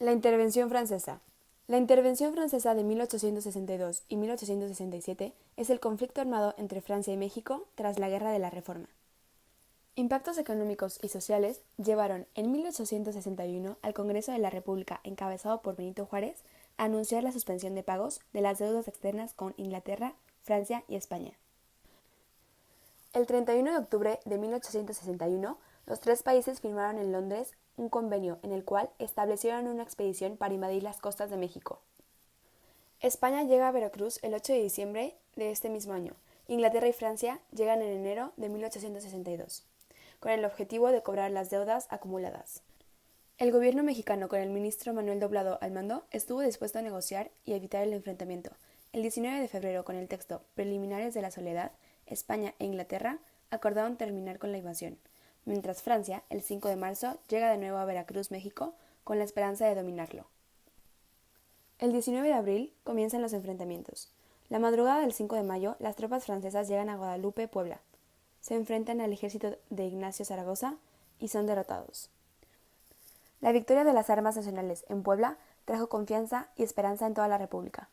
La intervención francesa. La intervención francesa de 1862 y 1867 es el conflicto armado entre Francia y México tras la Guerra de la Reforma. Impactos económicos y sociales llevaron en 1861 al Congreso de la República, encabezado por Benito Juárez, a anunciar la suspensión de pagos de las deudas externas con Inglaterra, Francia y España. El 31 de octubre de 1861, los tres países firmaron en Londres un convenio en el cual establecieron una expedición para invadir las costas de México. España llega a Veracruz el 8 de diciembre de este mismo año. Inglaterra y Francia llegan en enero de 1862, con el objetivo de cobrar las deudas acumuladas. El gobierno mexicano, con el ministro Manuel Doblado al mando, estuvo dispuesto a negociar y evitar el enfrentamiento. El 19 de febrero, con el texto Preliminares de la Soledad, España e Inglaterra acordaron terminar con la invasión, mientras Francia, el 5 de marzo, llega de nuevo a Veracruz, México, con la esperanza de dominarlo. El 19 de abril comienzan los enfrentamientos. La madrugada del 5 de mayo, las tropas francesas llegan a Guadalupe, Puebla. Se enfrentan al ejército de Ignacio Zaragoza y son derrotados. La victoria de las armas nacionales en Puebla trajo confianza y esperanza en toda la República.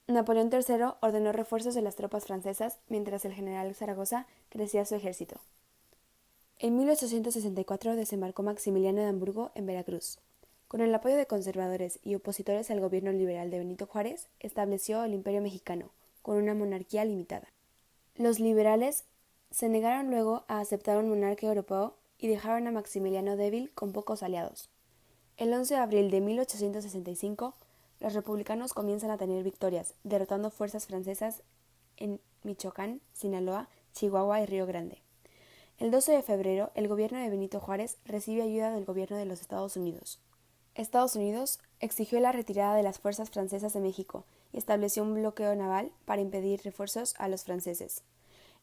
Napoleón III ordenó refuerzos de las tropas francesas mientras el general Zaragoza crecía su ejército. En 1864 desembarcó Maximiliano de Hamburgo en Veracruz. Con el apoyo de conservadores y opositores al gobierno liberal de Benito Juárez, estableció el Imperio Mexicano, con una monarquía limitada. Los liberales se negaron luego a aceptar un monarca europeo y dejaron a Maximiliano débil con pocos aliados. El 11 de abril de 1865, los republicanos comienzan a tener victorias, derrotando fuerzas francesas en Michoacán, Sinaloa, Chihuahua y Río Grande. El 12 de febrero, el gobierno de Benito Juárez recibe ayuda del gobierno de los Estados Unidos. Estados Unidos exigió la retirada de las fuerzas francesas de México y estableció un bloqueo naval para impedir refuerzos a los franceses.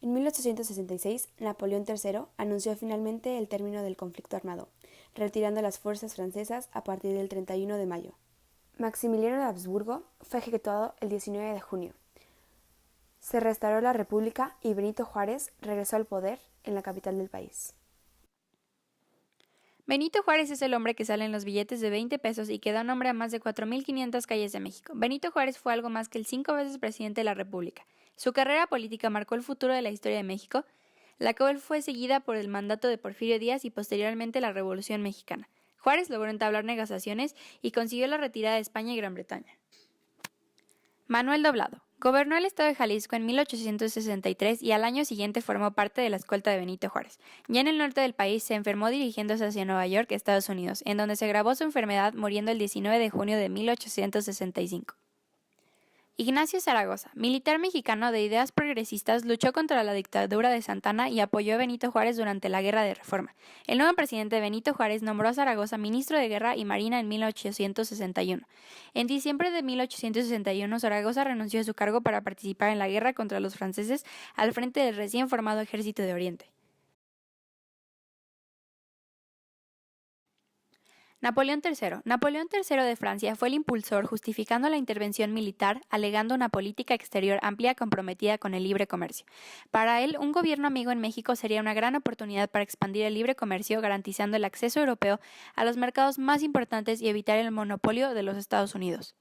En 1866, Napoleón III anunció finalmente el término del conflicto armado, retirando las fuerzas francesas a partir del 31 de mayo. Maximiliano de Habsburgo fue ejecutado el 19 de junio. Se restauró la República y Benito Juárez regresó al poder en la capital del país. Benito Juárez es el hombre que sale en los billetes de 20 pesos y que da nombre a más de 4.500 calles de México. Benito Juárez fue algo más que el 5 veces presidente de la República. Su carrera política marcó el futuro de la historia de México, la cual fue seguida por el mandato de Porfirio Díaz y posteriormente la Revolución Mexicana. Juárez logró entablar negociaciones y consiguió la retirada de España y Gran Bretaña. Manuel Doblado. Gobernó el estado de Jalisco en 1863 y al año siguiente formó parte de la escolta de Benito Juárez. Ya en el norte del país se enfermó dirigiéndose hacia Nueva York, Estados Unidos, en donde se agravó su enfermedad muriendo el 19 de junio de 1865. Ignacio Zaragoza, militar mexicano de ideas progresistas, luchó contra la dictadura de Santana y apoyó a Benito Juárez durante la Guerra de Reforma. El nuevo presidente Benito Juárez nombró a Zaragoza ministro de Guerra y Marina en 1861. En diciembre de 1861, Zaragoza renunció a su cargo para participar en la guerra contra los franceses al frente del recién formado Ejército de Oriente. Napoleón III. Napoleón III de Francia fue el impulsor justificando la intervención militar, alegando una política exterior amplia comprometida con el libre comercio. Para él, un gobierno amigo en México sería una gran oportunidad para expandir el libre comercio, garantizando el acceso europeo a los mercados más importantes y evitar el monopolio de los Estados Unidos.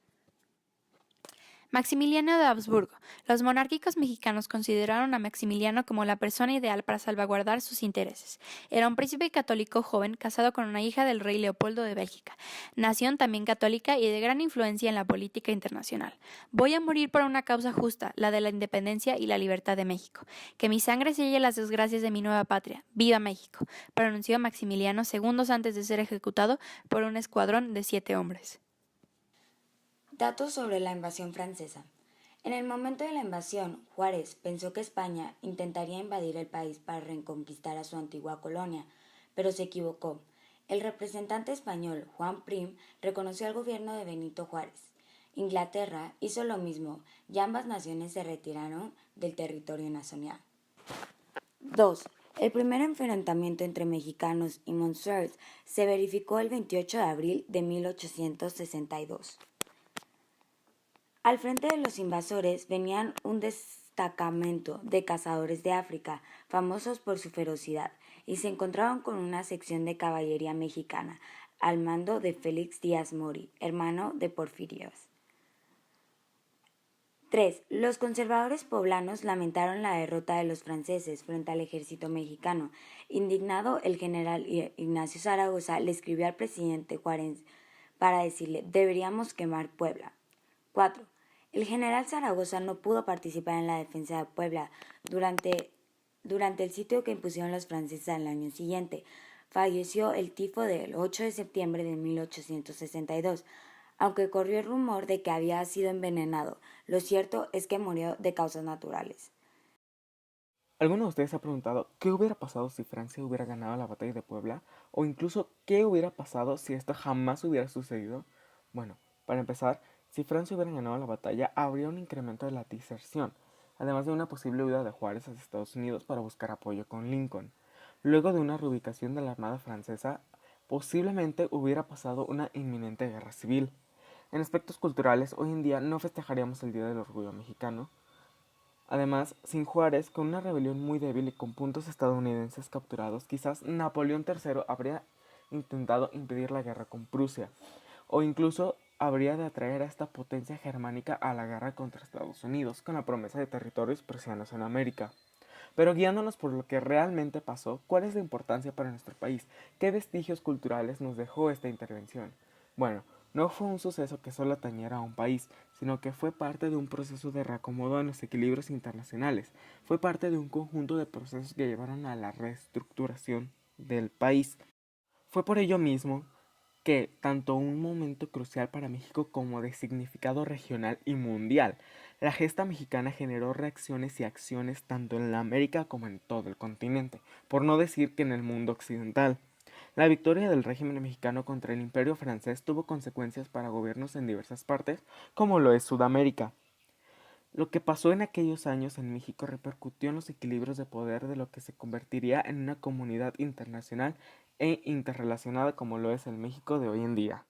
Maximiliano de Habsburgo. Los monárquicos mexicanos consideraron a Maximiliano como la persona ideal para salvaguardar sus intereses. Era un príncipe católico joven casado con una hija del rey Leopoldo de Bélgica, nación también católica y de gran influencia en la política internacional. Voy a morir por una causa justa, la de la independencia y la libertad de México. Que mi sangre selle las desgracias de mi nueva patria. ¡Viva México!, pronunció Maximiliano segundos antes de ser ejecutado por un escuadrón de 7 hombres. Datos sobre la invasión francesa. En el momento de la invasión, Juárez pensó que España intentaría invadir el país para reconquistar a su antigua colonia, pero se equivocó. El representante español, Juan Prim, reconoció al gobierno de Benito Juárez. Inglaterra hizo lo mismo y ambas naciones se retiraron del territorio nacional. 2. El primer enfrentamiento entre mexicanos y Monsters se verificó el 28 de abril de 1862. Al frente de los invasores venían un destacamento de cazadores de África, famosos por su ferocidad, y se encontraban con una sección de caballería mexicana, al mando de Félix Díaz Mori, hermano de Porfirio. 3. Los conservadores poblanos lamentaron la derrota de los franceses frente al ejército mexicano. Indignado, el general Ignacio Zaragoza le escribió al presidente Juárez para decirle: deberíamos quemar Puebla. 4. El general Zaragoza no pudo participar en la defensa de Puebla durante el sitio que impusieron los franceses al año siguiente. Falleció el tifo del 8 de septiembre de 1862. Aunque corrió el rumor de que había sido envenenado, lo cierto es que murió de causas naturales. ¿Alguno de ustedes se ha preguntado qué hubiera pasado si Francia hubiera ganado la batalla de Puebla? O incluso qué hubiera pasado si esto jamás hubiera sucedido. Bueno, para empezar, si Francia hubiera ganado la batalla, habría un incremento de la diserción, además de una posible huida de Juárez hacia Estados Unidos para buscar apoyo con Lincoln. Luego de una reubicación de la Armada francesa, posiblemente hubiera pasado una inminente guerra civil. En aspectos culturales, hoy en día no festejaríamos el Día del Orgullo Mexicano. Además, sin Juárez, con una rebelión muy débil y con puntos estadounidenses capturados, quizás Napoleón III habría intentado impedir la guerra con Prusia, o incluso habría de atraer a esta potencia germánica a la guerra contra Estados Unidos, con la promesa de territorios prusianos en América. Pero guiándonos por lo que realmente pasó, ¿cuál es la importancia para nuestro país? ¿Qué vestigios culturales nos dejó esta intervención? Bueno, no fue un suceso que solo atañera a un país, sino que fue parte de un proceso de reacomodo en los equilibrios internacionales. Fue parte de un conjunto de procesos que llevaron a la reestructuración del país. Fue por ello mismo que tanto un momento crucial para México como de significado regional y mundial. La gesta mexicana generó reacciones y acciones tanto en la América como en todo el continente, por no decir que en el mundo occidental. La victoria del régimen mexicano contra el Imperio francés tuvo consecuencias para gobiernos en diversas partes, como lo es Sudamérica. Lo que pasó en aquellos años en México repercutió en los equilibrios de poder de lo que se convertiría en una comunidad internacional e interrelacionada como lo es el México de hoy en día.